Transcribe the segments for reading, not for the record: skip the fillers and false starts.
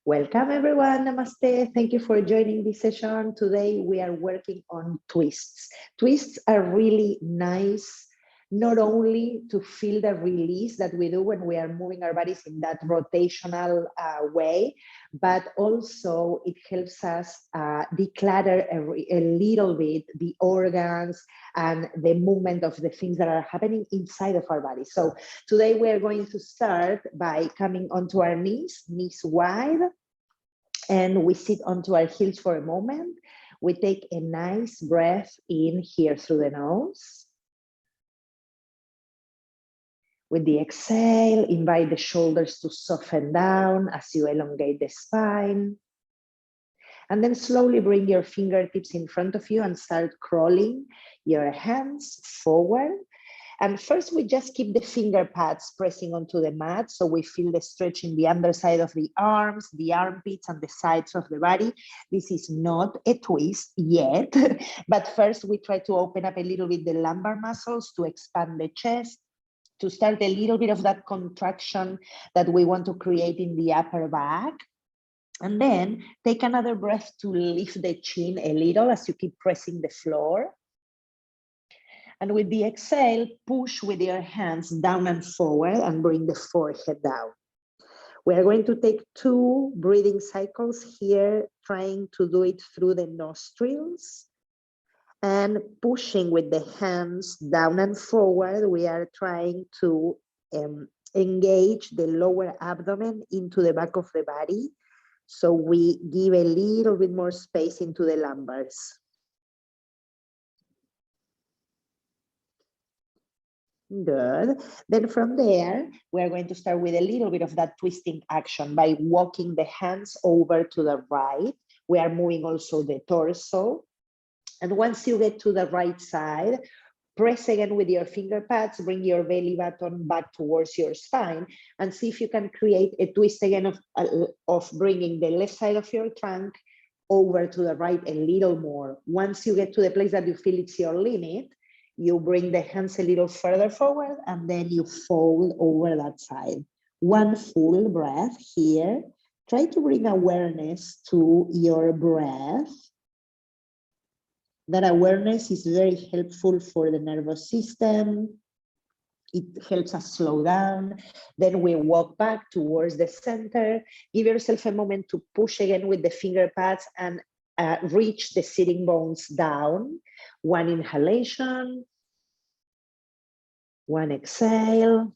Welcome everyone, namaste. Thank you for joining this session. Today we are working on twists. Twists are really nice, not only to feel the release that we do when we are moving our bodies in that rotational way, but also it helps us declutter a little bit the organs and the movement of the things that are happening inside of our body. So today we are going to start by coming onto our knees wide, and we sit onto our heels for a moment. We take a nice breath in here through the nose. With the exhale, invite the shoulders to soften down as you elongate the spine. And then slowly bring your fingertips in front of you and start crawling your hands forward. And first, we just keep the finger pads pressing onto the mat, so we feel the stretch in the underside of the arms, the armpits, and the sides of the body. This is not a twist yet, but first we try to open up a little bit the lumbar muscles to expand the chest, to start a little bit of that contraction that we want to create in the upper back. And then take another breath to lift the chin a little as you keep pressing the floor. And with the exhale, push with your hands down and forward and bring the forehead down. We are going to take 2 breathing cycles here, trying to do it through the nostrils. And pushing with the hands down and forward, we are trying to engage the lower abdomen into the back of the body. So we give a little bit more space into the lumbars. Good. Then from there, we're going to start with a little bit of that twisting action by walking the hands over to the right. We are moving also the torso. And once you get to the right side, press again with your finger pads, bring your belly button back towards your spine, and see if you can create a twist again of bringing the left side of your trunk over to the right a little more. Once you get to the place that you feel it's your limit, you bring the hands a little further forward and then you fold over that side. One full breath here. Try to bring awareness to your breath. That awareness is very helpful for the nervous system. It helps us slow down. Then we walk back towards the center. Give yourself a moment to push again with the finger pads and reach the sitting bones down. One inhalation, one exhale,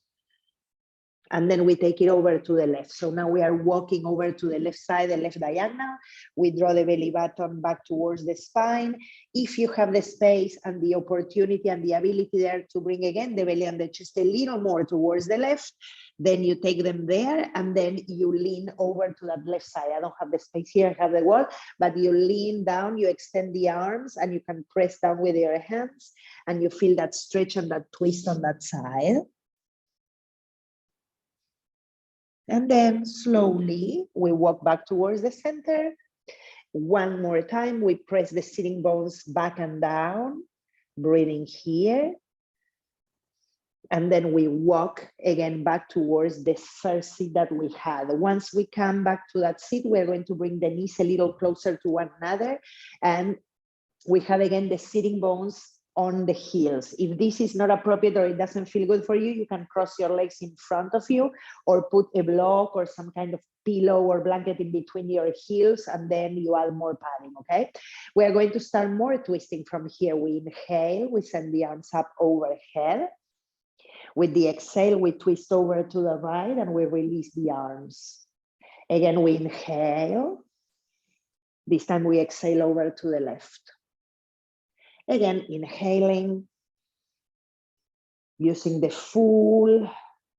and then we take it over to the left. So now we are walking over to the left side, the left diagonal. We draw the belly button back towards the spine. If you have the space and the opportunity and the ability there to bring again the belly and the chest a little more towards the left, then you take them there and then you lean over to that left side. I don't have the space here, I have the wall, but you lean down, you extend the arms and you can press down with your hands and you feel that stretch and that twist on that side. And then slowly we walk back towards the center. One more time, we press the sitting bones back and down, breathing here. And then we walk again back towards the first seat that we had. Once we come back to that seat, we're going to bring the knees a little closer to one another. And we have again the sitting bones on the heels. If this is not appropriate or it doesn't feel good for you, you can cross your legs in front of you or put a block or some kind of pillow or blanket in between your heels, and then you add more padding, okay? We are going to start more twisting from here. We inhale, we send the arms up overhead. With the exhale, we twist over to the right and we release the arms. Again, we inhale. This time we exhale over to the left. Again, inhaling, using the full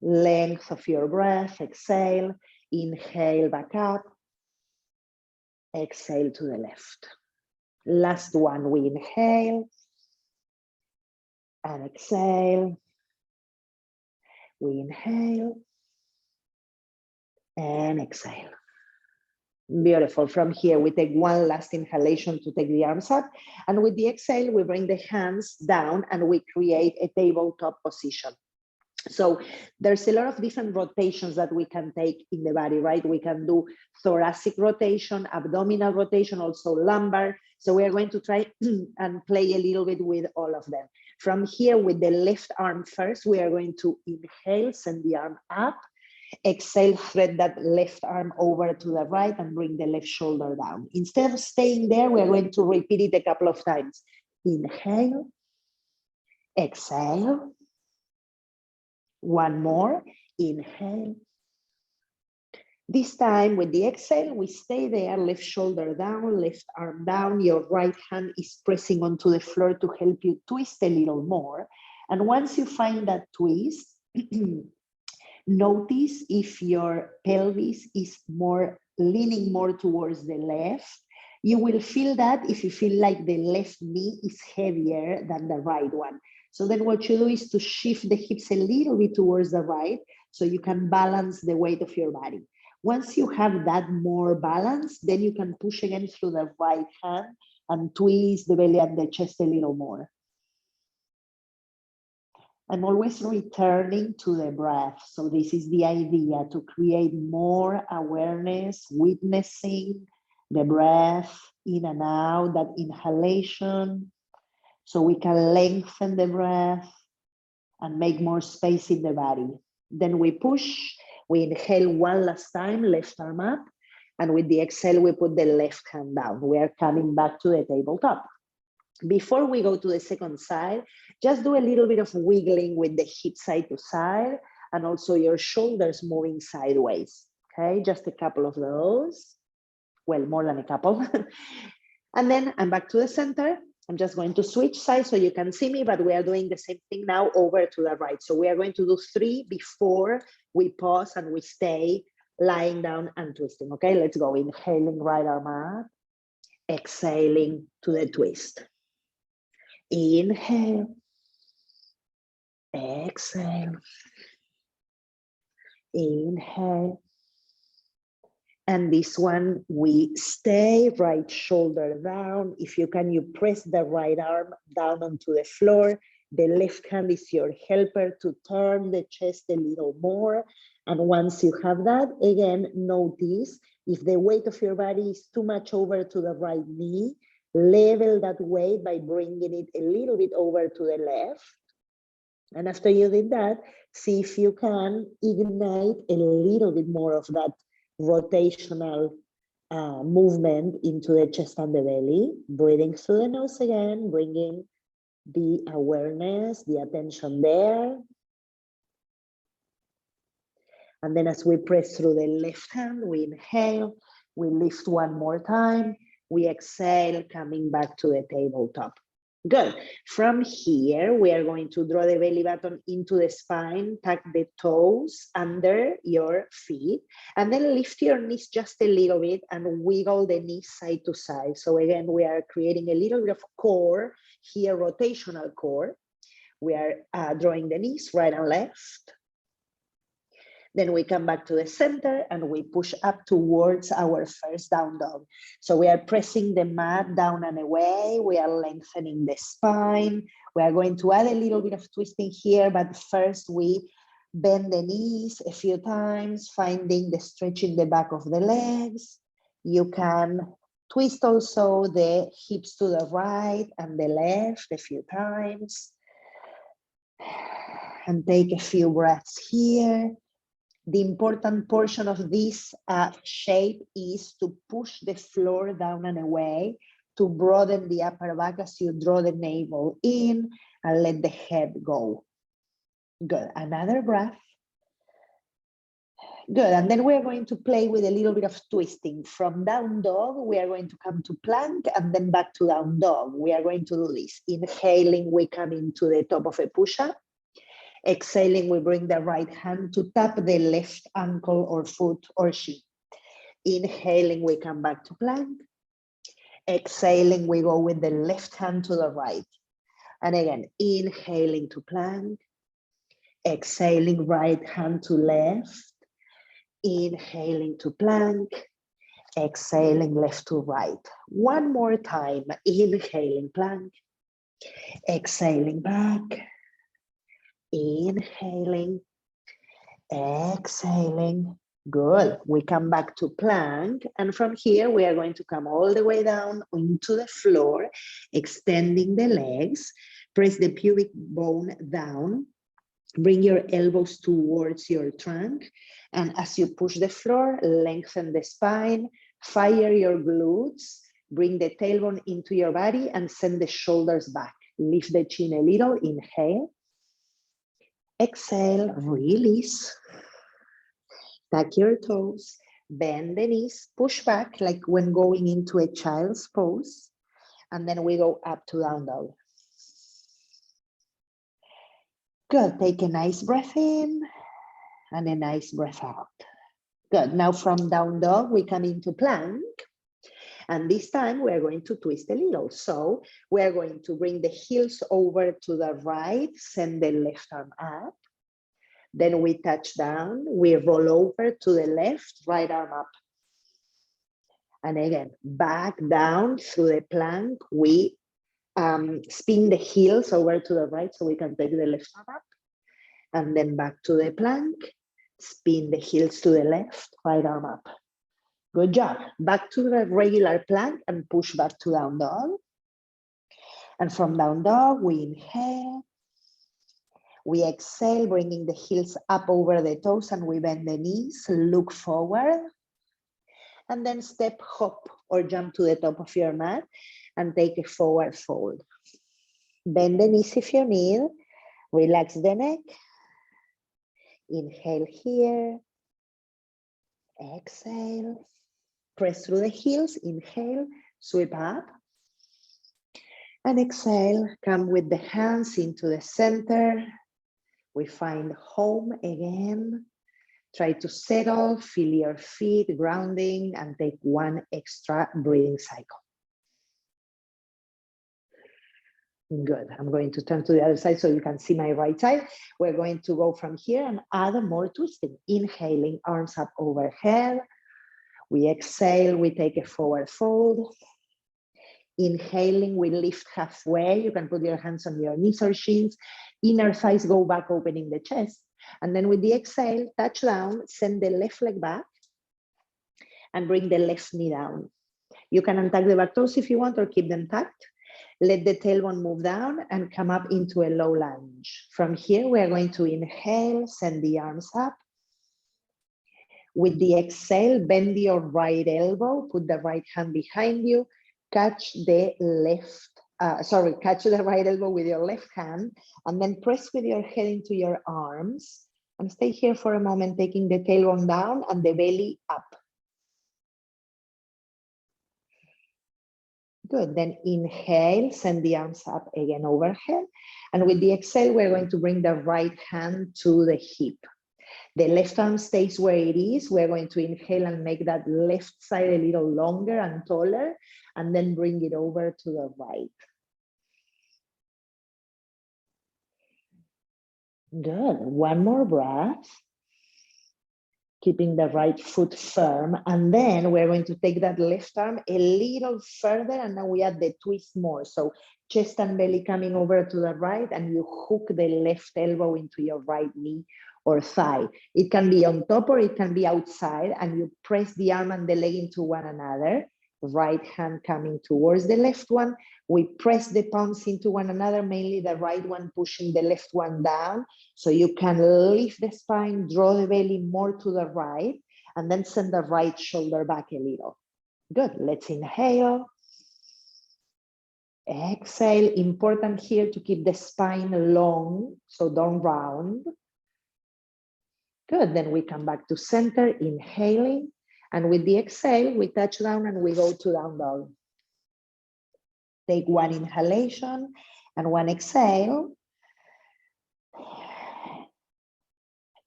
length of your breath. Exhale, inhale back up, exhale to the left. Last one, we inhale and exhale. We inhale and exhale. Beautiful. From here, we take one last inhalation to take the arms up. And with the exhale, we bring the hands down and we create a tabletop position. So there's a lot of different rotations that we can take in the body, right? We can do thoracic rotation, abdominal rotation, also lumbar. So we are going to try and play a little bit with all of them. From here, with the left arm first, we are going to inhale, send the arm up. Exhale, thread that left arm over to the right and bring the left shoulder down. Instead of staying there, we are going to repeat it a couple of times. Inhale, exhale. One more, inhale. This time with the exhale, we stay there, left shoulder down, left arm down. Your right hand is pressing onto the floor to help you twist a little more. And once you find that twist, notice if your pelvis is leaning more towards the left. You will feel that if you feel like the left knee is heavier than the right one. So then what you do is to shift the hips a little bit towards the right so you can balance the weight of your body. Once you have that more balance, then you can push again through the right hand and twist the belly and the chest a little more. I'm always returning to the breath. So this is the idea, to create more awareness, witnessing the breath in and out, that inhalation, so we can lengthen the breath and make more space in the body. Then we push, we inhale one last time, left arm up, and with the exhale, we put the left hand down. We are coming back to the tabletop. Before we go to the second side, just do a little bit of wiggling with the hip side to side, and also your shoulders moving sideways. Okay, just a couple of those. Well, more than a couple. And then I'm back to the center. I'm just going to switch sides so you can see me, but we are doing the same thing now over to the right. So we are going to do 3 before we pause and we stay lying down and twisting. Okay, let's go. Inhaling, right arm up. Exhaling to the twist. Inhale. Exhale. Inhale. And this one, we stay, right shoulder down. If you can, you press the right arm down onto the floor. The left hand is your helper to turn the chest a little more. And once you have that, again, notice if the weight of your body is too much over to the right knee, level that weight by bringing it a little bit over to the left. And after you did that, see if you can ignite a little bit more of that rotational movement into the chest and the belly. Breathing through the nose again, bringing the awareness, the attention there. And then as we press through the left hand, we inhale, we lift one more time, we exhale, coming back to the tabletop. Good. From here, we are going to draw the belly button into the spine, tuck the toes under your feet, and then lift your knees just a little bit and wiggle the knees side to side. So again, we are creating a little bit of core here, rotational core. We are drawing the knees right and left. Then we come back to the center and we push up towards our first down dog. So we are pressing the mat down and away. We are lengthening the spine. We are going to add a little bit of twisting here, but first we bend the knees a few times, finding the stretch in the back of the legs. You can twist also the hips to the right and the left a few times. And take a few breaths here. The important portion of this shape is to push the floor down and away to broaden the upper back as you draw the navel in and let the head go. Good. Another breath. Good. And then we're going to play with a little bit of twisting. From down dog, we are going to come to plank and then back to down dog. We are going to do this. Inhaling, we come into the top of a push-up. Exhaling, we bring the right hand to tap the left ankle or foot or shin. Inhaling, we come back to plank. Exhaling, we go with the left hand to the right. And again, inhaling to plank. Exhaling, right hand to left. Inhaling to plank. Exhaling, left to right. One more time. Inhaling plank. Exhaling back. Inhaling, exhaling. Good. We come back to plank. And from here, we are going to come all the way down into the floor, extending the legs. Press the pubic bone down. Bring your elbows towards your trunk. And as you push the floor, lengthen the spine, fire your glutes, bring the tailbone into your body and send the shoulders back. Lift the chin a little, inhale. Exhale, release. Tuck your toes, bend the knees, push back like when going into a child's pose. And then we go up to down dog. Good, take a nice breath in and a nice breath out. Good, now from down dog, we come into plank. And this time we're going to twist a little. So we're going to bring the heels over to the right, send the left arm up. Then we touch down, we roll over to the left, right arm up. And again, back down through the plank, we spin the heels over to the right so we can take the left arm up. And then back to the plank, spin the heels to the left, right arm up. Good job. Back to the regular plank and push back to down dog. And from down dog, we inhale. We exhale, bringing the heels up over the toes and we bend the knees, look forward. And then step, hop, or jump to the top of your mat and take a forward fold. Bend the knees if you need. Relax the neck. Inhale here. Exhale. Press through the heels. Inhale, sweep up. And exhale, come with the hands into the center. We find home again. Try to settle, feel your feet grounding, and take one extra breathing cycle. Good. I'm going to turn to the other side so you can see my right side. We're going to go from here and add more twisting. Inhaling, arms up overhead. We exhale, we take a forward fold. Inhaling, we lift halfway. You can put your hands on your knees or shins. Inner thighs go back, opening the chest. And then with the exhale, touch down, send the left leg back and bring the left knee down. You can untuck the back toes if you want or keep them tucked. Let the tailbone move down and come up into a low lunge. From here, we are going to inhale, send the arms up. With the exhale, bend your right elbow, put the right hand behind you, catch the right elbow with your left hand, and then press with your head into your arms. And stay here for a moment, taking the tailbone down and the belly up. Good, then inhale, send the arms up again overhead. And with the exhale, we're going to bring the right hand to the hip. The left arm stays where it is. We're going to inhale and make that left side a little longer and taller, and then bring it over to the right. Good, one more breath. Keeping the right foot firm. And then we're going to take that left arm a little further, and now we add the twist more. So chest and belly coming over to the right, and you hook the left elbow into your right knee or thigh. It can be on top or it can be outside, and you press the arm and the leg into one another. Right hand coming towards the left one. We press the palms into one another, mainly the right one pushing the left one down. So you can lift the spine, draw the belly more to the right, and then send the right shoulder back a little. Good, let's inhale. Exhale, important here to keep the spine long, so don't round. Good, then we come back to center, inhaling. And with the exhale, we touch down and we go to down dog. Take one inhalation and one exhale.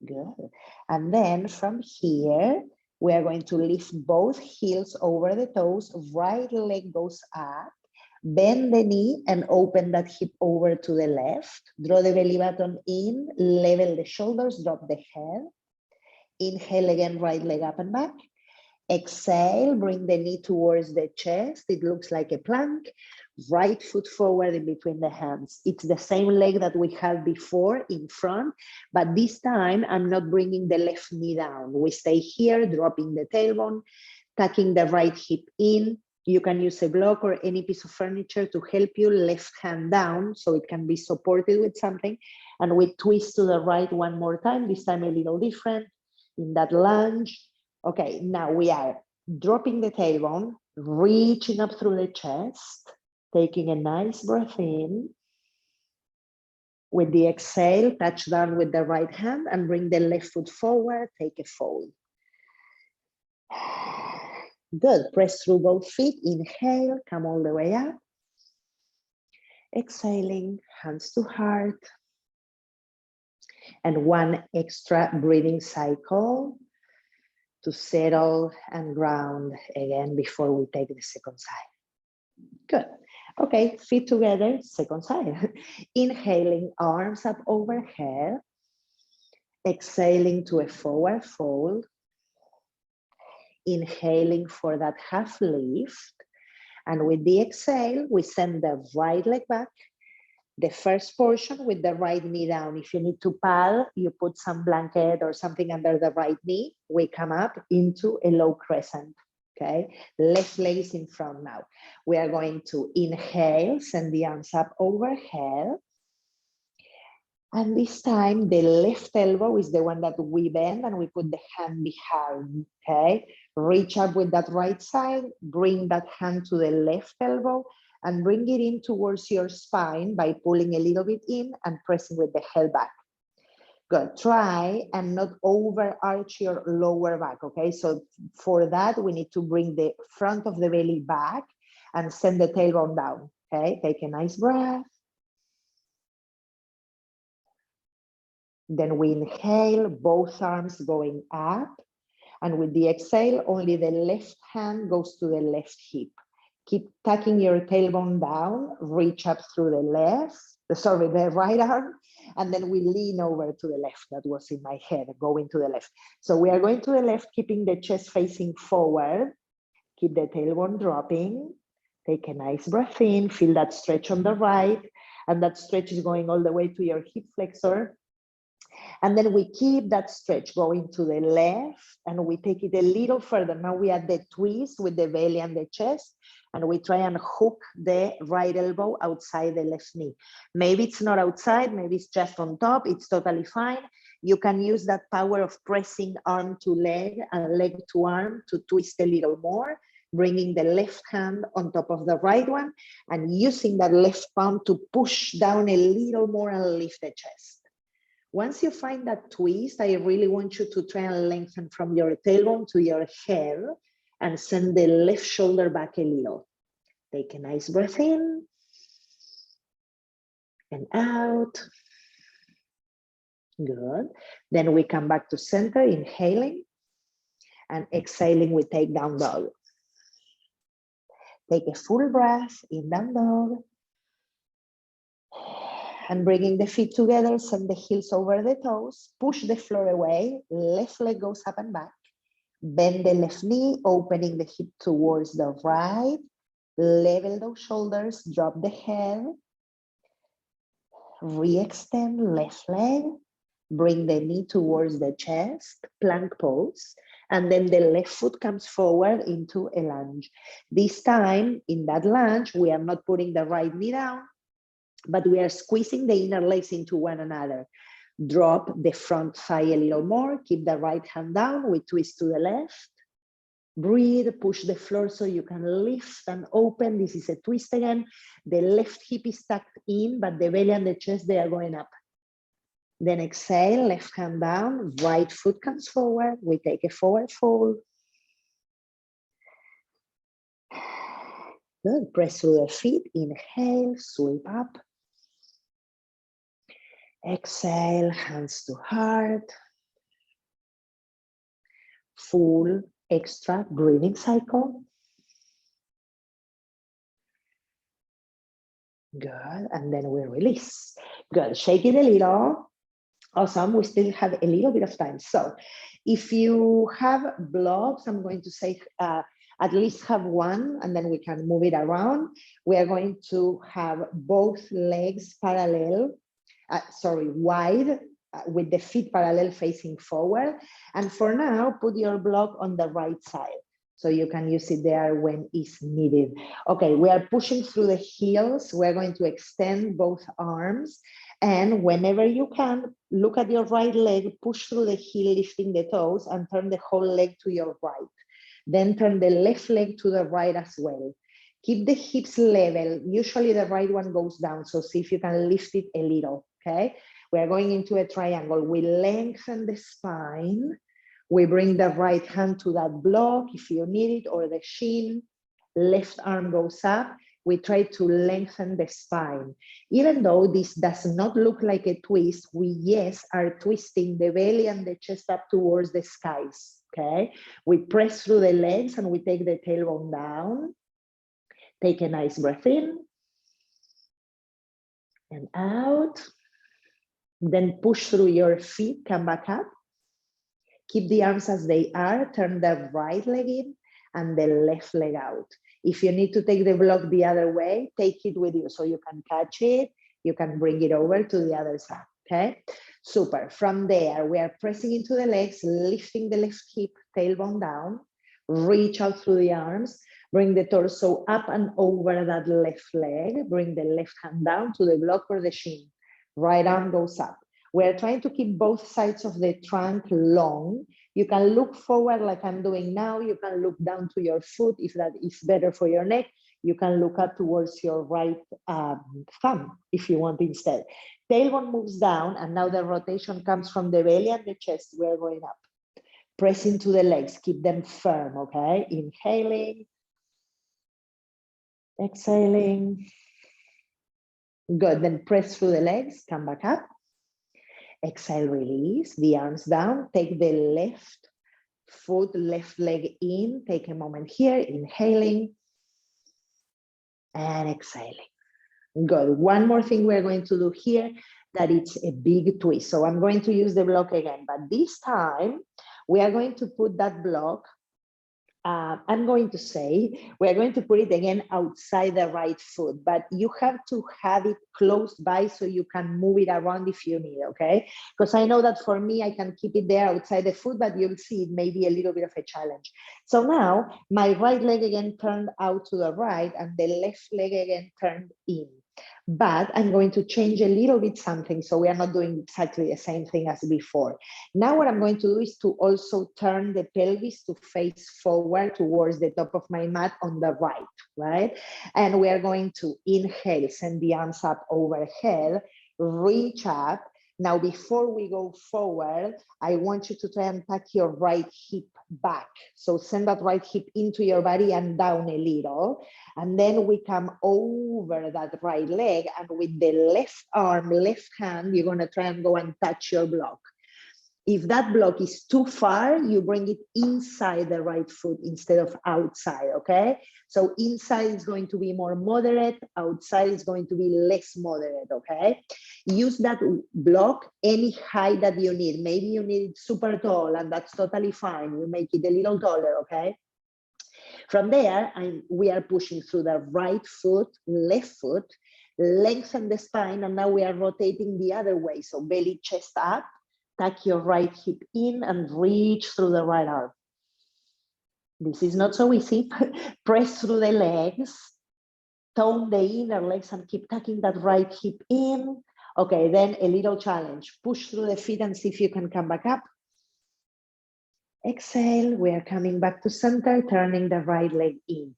Good. And then from here, we are going to lift both heels over the toes. Right leg goes up. Bend the knee and open that hip over to the left. Draw the belly button in, level the shoulders, drop the head. Inhale again, right leg up and back. Exhale, bring the knee towards the chest. It looks like a plank. Right foot forward in between the hands. It's the same leg that we had before in front, but this time I'm not bringing the left knee down. We stay here, dropping the tailbone, tucking the right hip in. You can use a block or any piece of furniture to help you. Left hand down so it can be supported with something. And we twist to the right one more time, this time a little different in that lunge. Okay, now we are dropping the tailbone, reaching up through the chest, taking a nice breath in. With the exhale, touch down with the right hand and bring the left foot forward, take a fold. Good, press through both feet, inhale, come all the way up. Exhaling, hands to heart. And one extra breathing cycle to settle and ground again before we take the second side. Good. Okay, feet together, second side. Inhaling, arms up overhead. Exhaling to a forward fold. Inhaling for that half lift. And with the exhale, we send the right leg back. The first portion with the right knee down. If you need to pad, you put some blanket or something under the right knee. We come up into a low crescent, okay? Left leg is in front now. We are going to inhale, send the arms up overhead. And this time, the left elbow is the one that we bend and we put the hand behind, okay? Reach up with that right side, bring that hand to the left elbow, and bring it in towards your spine by pulling a little bit in and pressing with the head back. Good, try and not overarch your lower back, okay? So for that, we need to bring the front of the belly back and send the tailbone down, okay? Take a nice breath. Then we inhale, both arms going up. And with the exhale, only the left hand goes to the left hip. Keep tucking your tailbone down, reach up through the right arm, and then we lean over to the left. That was in my head, going to the left. So we are going to the left, keeping the chest facing forward. Keep the tailbone dropping. Take a nice breath in, feel that stretch on the right, and that stretch is going all the way to your hip flexor. And then we keep that stretch going to the left, and we take it a little further. Now we add the twist with the belly and the chest, and we try and hook the right elbow outside the left knee. Maybe it's not outside, maybe it's just on top, it's totally fine. You can use that power of pressing arm to leg and leg to arm to twist a little more, bringing the left hand on top of the right one, and using that left palm to push down a little more and lift the chest. Once you find that twist, I really want you to try and lengthen from your tailbone to your head and send the left shoulder back a little. Take a nice breath in and out. Good. Then we come back to center, inhaling, and exhaling, we take down dog. Take a full breath in down dog. And bringing the feet together, send the heels over the toes, push the floor away, left leg goes up and back, bend the left knee, opening the hip towards the right, level those shoulders, drop the head, re-extend left leg, bring the knee towards the chest, plank pose, and then the left foot comes forward into a lunge. This time, in that lunge, we are not putting the right knee down, but we are squeezing the inner legs into one another. Drop the front thigh a little more, keep the right hand down, we twist to the left. Breathe, push the floor so you can lift and open. This is a twist again. The left hip is tucked in, but the belly and the chest, they are going up. Then exhale, left hand down, right foot comes forward. We take a forward fold. Good, press through the feet, inhale, sweep up. Exhale, hands to heart. Full extra breathing cycle. Good, and then we release. Good, shake it a little. Awesome, we still have a little bit of time. So If you have blocks, I'm going to say at least have one, and then we can move it around. We are going to have both legs parallel, wide, with the feet parallel facing forward. And for now, put your block on the right side, so you can use it there when it's needed. Okay, we are pushing through the heels. We're going to extend both arms. And whenever you can, look at your right leg, push through the heel, lifting the toes, and turn the whole leg to your right. Then turn the left leg to the right as well. Keep the hips level. Usually the right one goes down, so see if you can lift it a little, okay? We're going into a triangle. We lengthen the spine. We bring the right hand to that block if you need it, or the shin. Left arm goes up. We try to lengthen the spine. Even though this does not look like a twist, we, yes, are twisting the belly and the chest up towards the skies, okay? We press through the legs and we take the tailbone down. Take a nice breath in and out. Then push through your feet, come back up. Keep the arms as they are. Turn the right leg in and the left leg out. If you need to take the block the other way, take it with you so you can catch it. You can bring it over to the other side, okay? Super. From there, we are pressing into the legs, lifting the left hip, tailbone down. Reach out through the arms. Bring the torso up and over that left leg. Bring the left hand down to the block or the shin. Right arm goes up. We're trying to keep both sides of the trunk long. You can look forward like I'm doing now. You can look down to your foot if that is better for your neck. You can look up towards your right thumb if you want instead. Tailbone moves down, and now the rotation comes from the belly and the chest. We're going up. Press into the legs. Keep them firm, okay? Inhaling. Exhaling. Good. Then press through the legs. Come back up. Exhale, release the arms down. Take the left foot, left leg in. Take a moment here, inhaling and exhaling. Good. One more thing we're going to do here, that it's a big twist. So I'm going to use the block again, but this time we are going to put that block, I'm going to say, we're going to put it again outside the right foot, but you have to have it close by so you can move it around if you need, okay? Because I know that for me, I can keep it there outside the foot, but you'll see it may be a little bit of a challenge. So now my right leg again turned out to the right and the left leg again turned in. But I'm going to change a little bit something, so we are not doing exactly the same thing as before. Now what I'm going to do is to also turn the pelvis to face forward towards the top of my mat on the right? And we are going to inhale, send the arms up overhead, reach up. Now, before we go forward, I want you to try and tuck your right hip back. So send that right hip into your body and down a little. And then we come over that right leg, and with the left arm, left hand, you're gonna try and go and touch your block. If that block is too far, you bring it inside the right foot instead of outside, okay? So inside is going to be more moderate, outside is going to be less moderate, okay? Use that block any height that you need. Maybe you need it super tall, and that's totally fine. You make it a little taller, okay? From there, we are pushing through the right foot, left foot, lengthen the spine, and now we are rotating the other way. So belly, chest up. Tuck your right hip in and reach through the right arm. This is not so easy. Press through the legs, tone the inner legs and keep tucking that right hip in. Okay, then a little challenge. Push through the feet and see if you can come back up. Exhale, we are coming back to center, turning the right leg in.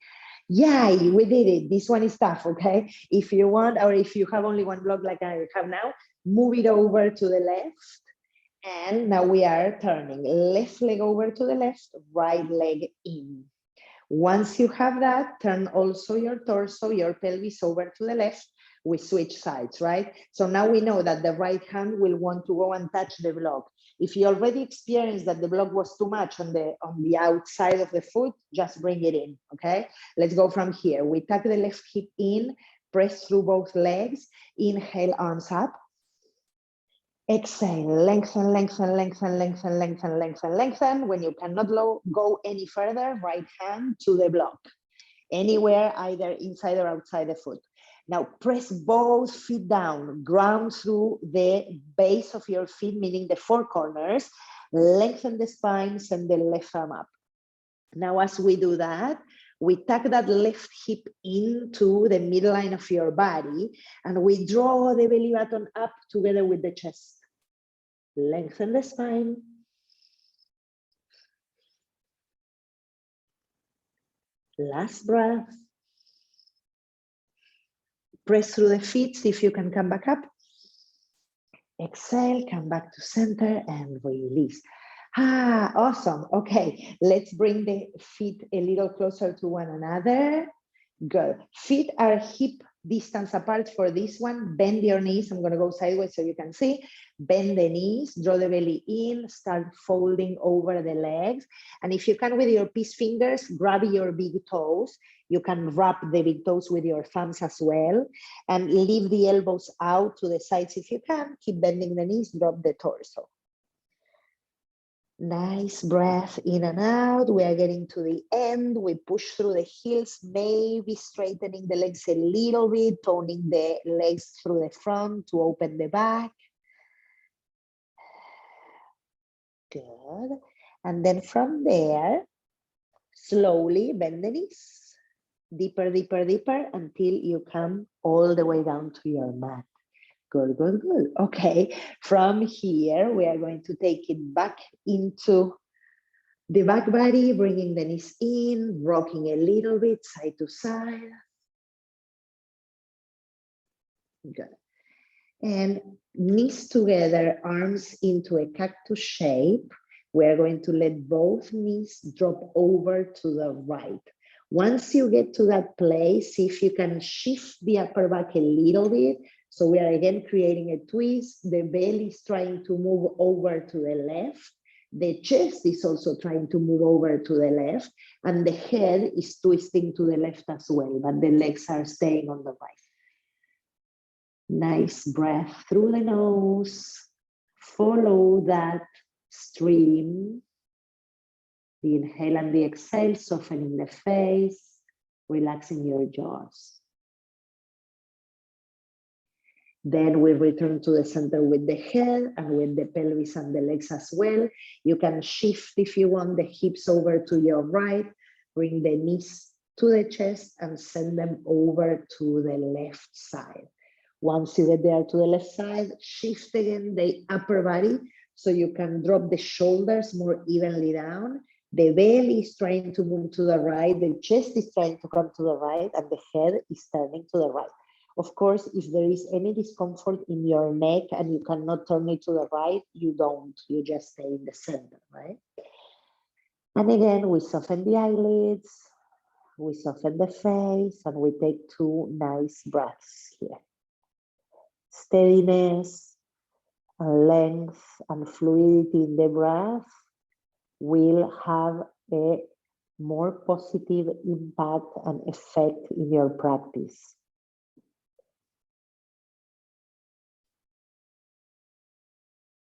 Yay, we did it. This one is tough, okay? If you want, or if you have only one block like I have now, move it over to the left. And now we are turning left leg over to the left, right leg in. Once you have that, turn also your torso, your pelvis over to the left. We switch sides, right? So now we know that the right hand will want to go and touch the block. If you already experienced that the block was too much on the outside of the foot, just bring it in, okay? Let's go from here. We tuck the left hip in, press through both legs, inhale, arms up. Exhale, lengthen, lengthen, lengthen, lengthen, lengthen, lengthen, lengthen. When you cannot go any further, right hand to the block. Anywhere, either inside or outside the foot. Now press both feet down, ground through the base of your feet, meaning the four corners. Lengthen the spine, send the left arm up. Now as we do that, we tuck that left hip into the midline of your body and we draw the belly button up together with the chest. Lengthen the spine. Last breath. Press through the feet, see if you can come back up. Exhale, come back to center and release. Ah, awesome. Okay, let's bring the feet a little closer to one another. Good. Feet are hip distance apart for this one. Bend your knees. I'm going to go sideways so you can see. Bend the knees, draw the belly in, start folding over the legs. And if you can, with your peace fingers, grab your big toes. You can wrap the big toes with your thumbs as well. And leave the elbows out to the sides if you can. Keep bending the knees, drop the torso. Nice breath in and out. We are getting to the end. We push through the heels, maybe straightening the legs a little bit, toning the legs through the front to open the back. Good. And then from there, slowly bend the knees. Deeper, deeper, deeper until you come all the way down to your mat. Good, good, good. Okay, from here, we are going to take it back into the back body, bringing the knees in, rocking a little bit side to side. Good. And knees together, arms into a cactus shape. We are going to let both knees drop over to the right. Once you get to that place, see if you can shift the upper back a little bit. So we are again creating a twist. The belly is trying to move over to the left. The chest is also trying to move over to the left. And the head is twisting to the left as well, but the legs are staying on the right. Nice breath through the nose. Follow that stream. The inhale and the exhale, softening the face, relaxing your jaws. Then we return to the center with the head and with the pelvis and the legs as well. You can shift if you want the hips over to your right, bring the knees to the chest and send them over to the left side. Once you get there to the left side, shift again the upper body so you can drop the shoulders more evenly down. The belly is trying to move to the right, the chest is trying to come to the right, and the head is turning to the right. Of course, if there is any discomfort in your neck and you cannot turn it to the right, you don't, you just stay in the center, right? And again, we soften the eyelids, we soften the face, and we take 2 nice breaths here. Steadiness, and length, and fluidity in the breath will have a more positive impact and effect in your practice.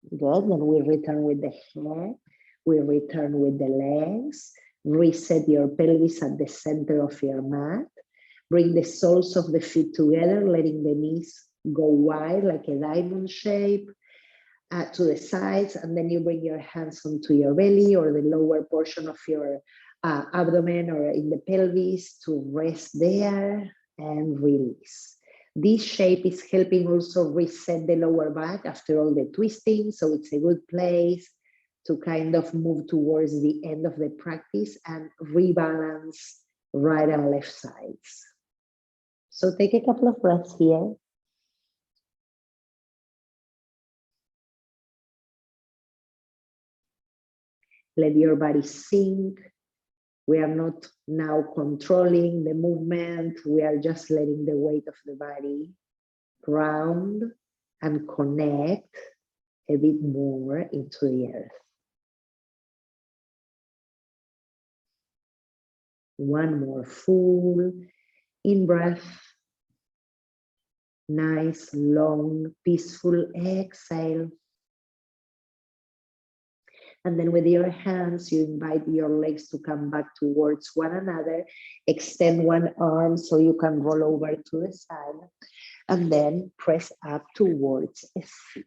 Good, then we return with the head, we return with the legs, reset your pelvis at the center of your mat, bring the soles of the feet together, letting the knees go wide like a diamond shape to the sides, and then you bring your hands onto your belly or the lower portion of your abdomen or in the pelvis to rest there and release. This shape is helping also reset the lower back after all the twisting, so it's a good place to kind of move towards the end of the practice and rebalance right and left sides. So take a couple of breaths here. Let your body sink. We are not now controlling the movement. We are just letting the weight of the body ground and connect a bit more into the earth. One more full in-breath. Nice, long, peaceful exhale. And then with your hands, you invite your legs to come back towards one another. Extend one arm so you can roll over to the side. And then press up towards a seat.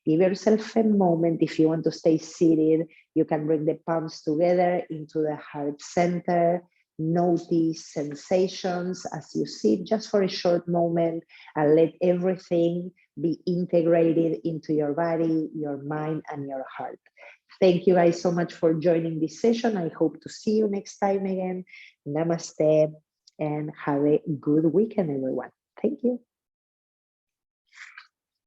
Give yourself a moment. If you want to stay seated, you can bring the palms together into the heart center. Notice sensations as you sit just for a short moment and let everything be integrated into your body, your mind, and your heart. Thank you guys so much for joining this session. I hope to see you next time again. Namaste and have a good weekend, everyone. Thank you.